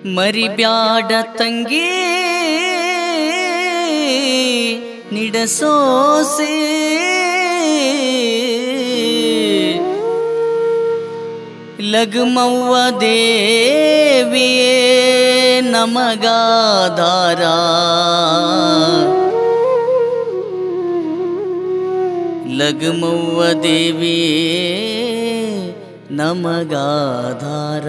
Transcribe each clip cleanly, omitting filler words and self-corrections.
ಮರಿಬ್ಯಾಡ ತಂಗಿ ನಿಡಸೋಸೆ ಲಗ್ಮವ್ವ ದೇವಿಯೇ ನಮಗಾಧಾರ ಲಗ್ಮವ್ವ ದೇವಿಯೇ ನಮಗಾಧಾರ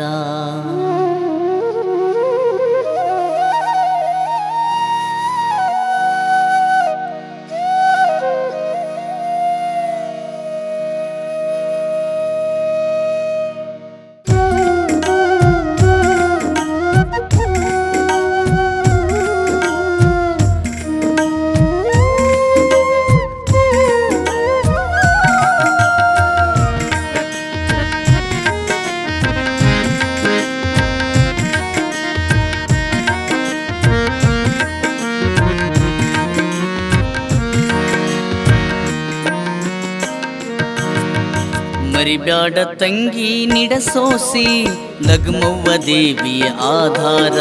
ಮರಿಬ್ಯಾಡ ತಂಗಿ ನಿಡಸೋಸಿ ಲಗ್ಮವ್ವ ದೇವಿಯ ಆಧಾರ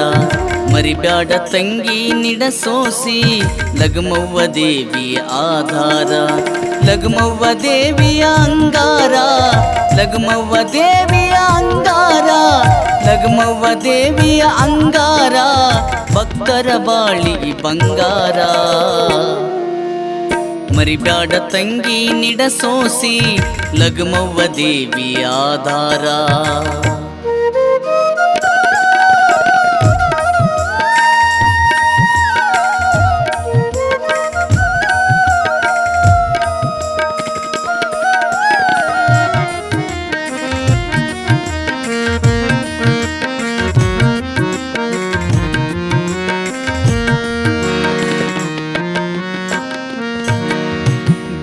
ಮರಿಬ್ಯಾಡ ತಂಗಿ ನಿಡಸೋಸಿ ಲಗ್ಮವ್ವ ದೇವಿಯ ಆಧಾರ ಲಗ್ಮವ್ವ ದೇವಿಯ ಅಂಗಾರ ಲಗ್ಮವ್ವ ದೇವಿಯ ಅಂಗಾರ ಲಗ್ಮವ್ವ ದೇವಿಯ ಅಂಗಾರ ಭಕ್ತರ ಬಾಳಿಗೆ ಬಂಗಾರ ಮರಿಬ್ಯಾಡ ತಂಗಿ ನಿಡಸೋಸಿ ಲಗ್ಮವ್ವ ದೇವಿ ಆಧಾರ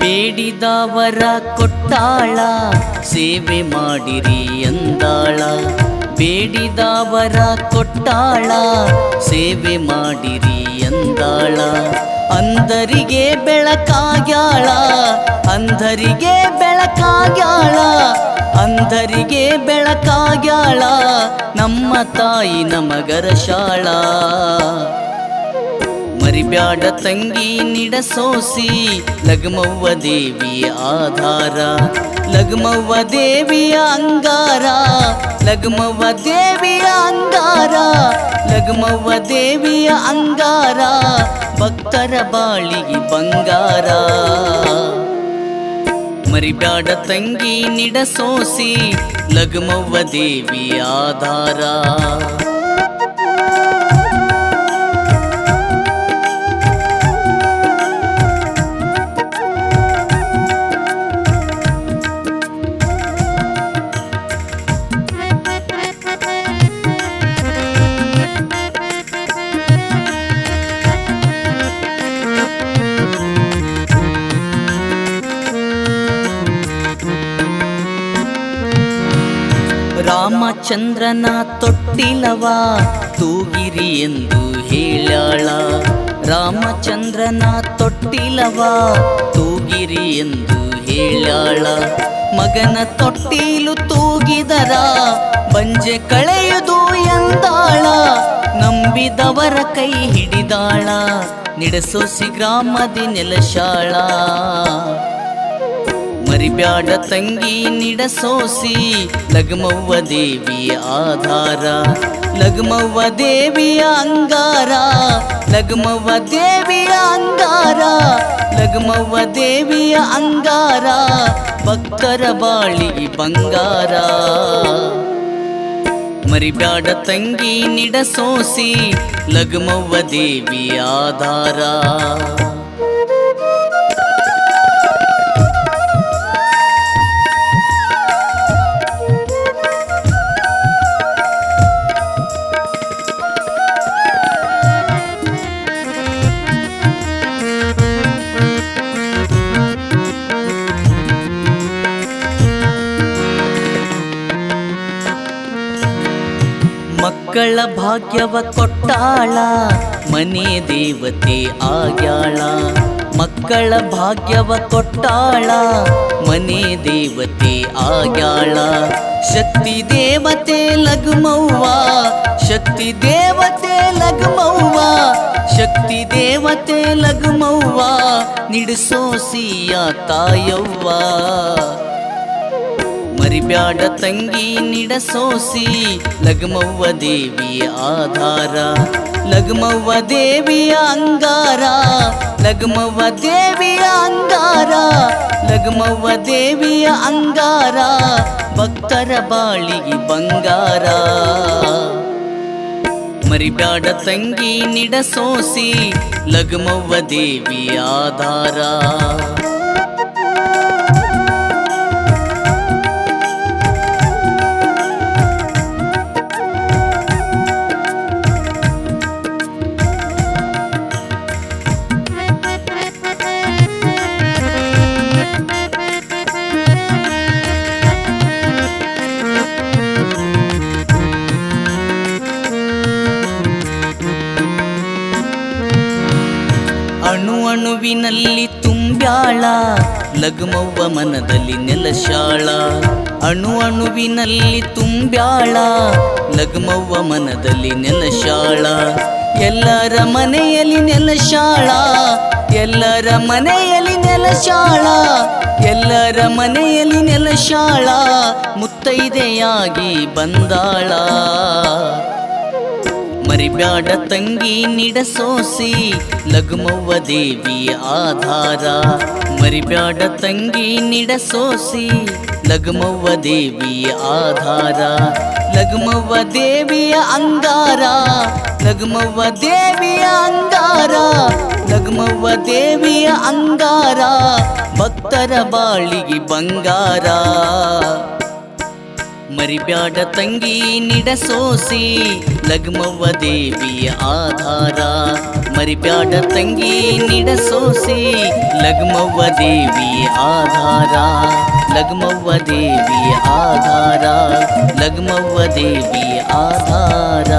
ಬೇಡಿದವರ ಕೊಟ್ಟಾಳ ಸೇವೆ ಮಾಡಿರಿ ಎಂದಾಳ ಬೇಡಿದವರ ಕೊಟ್ಟಾಳ ಸೇವೆ ಮಾಡಿರಿ ಎಂದಾಳ ಅಂಧರಿಗೆ ಬೆಳಕಾಗ್ಯಾಳ ಅಂಧರಿಗೆ ಬೆಳಕಾಗ್ಯಾಳ ಅಂಧರಿಗೆ ಬೆಳಕಾಗ್ಯಾಳ ನಮ್ಮ ತಾಯಿ ನಮಗರಶಾಳ ಮರಿಬ್ಯಾಡ ತಂಗಿ ನಿಡಸೋಸಿ ಲಗ್ಮವ್ವ ದೇವಿಯ ಆಧಾರ ಲಗ್ಮವ್ವ ದೇವಿಯ ಅಂಗಾರ ಲಗ್ಮವ್ವ ದೇವಿಯ ಅಂಗಾರ ಲಗ್ಮವ್ವ ದೇವಿಯ ಅಂಗಾರ ಭಕ್ತರ ಬಾಳಿಗೆ ಬಂಗಾರ ಮರಿಬ್ಯಾಡ ತಂಗಿ ನಿಡಸೋಸಿ ಲಗ್ಮವ್ವ ದೇವಿಯ ಆಧಾರ ರಾಮಚಂದ್ರನ ತೊಟ್ಟಿಲವ ತೂಗಿರಿ ಎಂದು ಹೇಳ್ಯಾಳ ರಾಮಚಂದ್ರನ ತೊಟ್ಟಿಲವ ತೂಗಿರಿ ಎಂದು ಹೇಳ್ಯಾಳ ಮಗನ ತೊಟ್ಟಿಲು ತೂಗಿದರ ಬಂಜೆ ಕಳೆಯುವುದು ಎಂದಾಳ ನಂಬಿದವರ ಕೈ ಹಿಡಿದಾಳ ನಿಡಸೋಸಿ ಗ್ರಾಮದಿ ನೆಲಶಾಳ ಮರಿಬ್ಯಾಡ ತಂಗಿ ನಿಡಸೋಸಿ ಲಗ್ಮವ್ವ ದೇವಿಯ ಆಧಾರ ಲಗ್ಮವ್ವ ದೇವಿಯ ಅಂಗಾರ ಲಗ್ಮವ್ವ ದೇವಿಯ ಅಂಗಾರ ಲಗ್ಮವ್ವ ದೇವಿಯ ಅಂಗಾರ ಭಕ್ತರ ಬಾಳಿಗೆ ಬಂಗಾರ ಮರಿಬ್ಯಾಡ ತಂಗಿ ನಿಡಸೋಸಿ ಲಗ್ಮವ್ವ ದೇವಿಯ ಆಧಾರ ಮಕ್ಕಳ ಭಾಗ್ಯವ ಕೊಟ್ಟಾಳ ಮನೆ ದೇವತೆ ಆಗ್ಯಾಳ ಮಕ್ಕಳ ಭಾಗ್ಯವ ಕೊಟ್ಟಾಳ ಮನೆ ದೇವತೆ ಆಗ್ಯಾಳ ಶಕ್ತಿ ದೇವತೆ ಲಗ್ಮವ್ವ, ಶಕ್ತಿ ದೇವತೆ ಲಗ್ಮವ್ವ, ಶಕ್ತಿ ದೇವತೆ ಲಗ್ಮವ್ವ, ನಿಡ್ಸೋಸಿಯ ತಾಯವ್ವ. ಮರಿಬ್ಯಾಡ ತಂಗಿ ನಿಡಸೋಸಿ ಲಗ್ಮವ್ವ ದೇವಿಯ ಆಧಾರ, ಲಗ್ಮವ್ವ ದೇವಿಯ ಅಂಗಾರ, ಲಗ್ಮವ್ವ ದೇವಿಯ ಅಂಗಾರ, ಲಗ್ಮವ್ವ ದೇವಿಯ ಅಂಗಾರ, ಭಕ್ತರ ಬಾಳಿಗೆ ಬಂಗಾರ. ಮರಿಬ್ಯಾಡ ತಂಗಿ ನಿಡಸೋಸಿ ಲಗ್ಮವ್ವ ದೇವಿಯ ಆಧಾರ. ಅಣು ಅಣುವಿನಲ್ಲಿ ತುಂಬ್ಯಾಳ ಲಗ್ಮವ್ವ ಮನದಲ್ಲಿ ನೆಲಶಾಳ, ಅಣು ಅಣುವಿನಲ್ಲಿ ತುಂಬ್ಯಾಳ ಲಗ್ಮವ್ವ ಮನದಲ್ಲಿ ನೆಲಶಾಳ. ಎಲ್ಲರ ಮನೆಯಲ್ಲಿ ನೆಲಶಾಳ, ಎಲ್ಲರ ಮನೆಯಲ್ಲಿ ನೆಲಶಾಳ, ಎಲ್ಲರ ಮನೆಯಲ್ಲಿ ನೆಲಶಾಳ, ಮುತ್ತೈದೆಯಾಗಿ ಬಂದಾಳ. ಮರಿಬ್ಯಾಡ ತಂಗಿ ನಿಡಸೋಸಿ ಲಗ್ಮವ್ವ ದೇವಿಯ ಆಧಾರ, ಮರಿಬ್ಯಾಡ ತಂಗಿ ನಿಡಸೋಸಿ ಲಗ್ಮವ್ವ ದೇವಿಯ ಆಧಾರ, ಲಗ್ಮವ್ವ ದೇವಿಯ ಅಂಗಾರ, ಲಗ್ಮವ್ವ ದೇವಿಯ ಅಂಗಾರ, ಲಗ್ಮವ್ವ ದೇವಿಯ ಅಂಗಾರ, ಭಕ್ತರ ಬಾಳಿಗೆ ಬಂಗಾರ. ಮರಿಬ್ಯಾಡ ತಂಗಿ ನಿಡಸೋಸಿ ಲಗ್ಮವ್ವ ದೇವಿಯ ಆಧಾರ, ಮರಿಬ್ಯಾಡ ತಂಗಿ ನಿಡಸೋಸಿ ಲಗ್ಮವ್ವ ದೇವಿಯ ಆಧಾರ, ಲಗ್ಮವ್ವ ದೇವಿಯ ಆಧಾರ, ಲಗ್ಮವ್ವ ದೇವಿಯ ಆಧಾರ.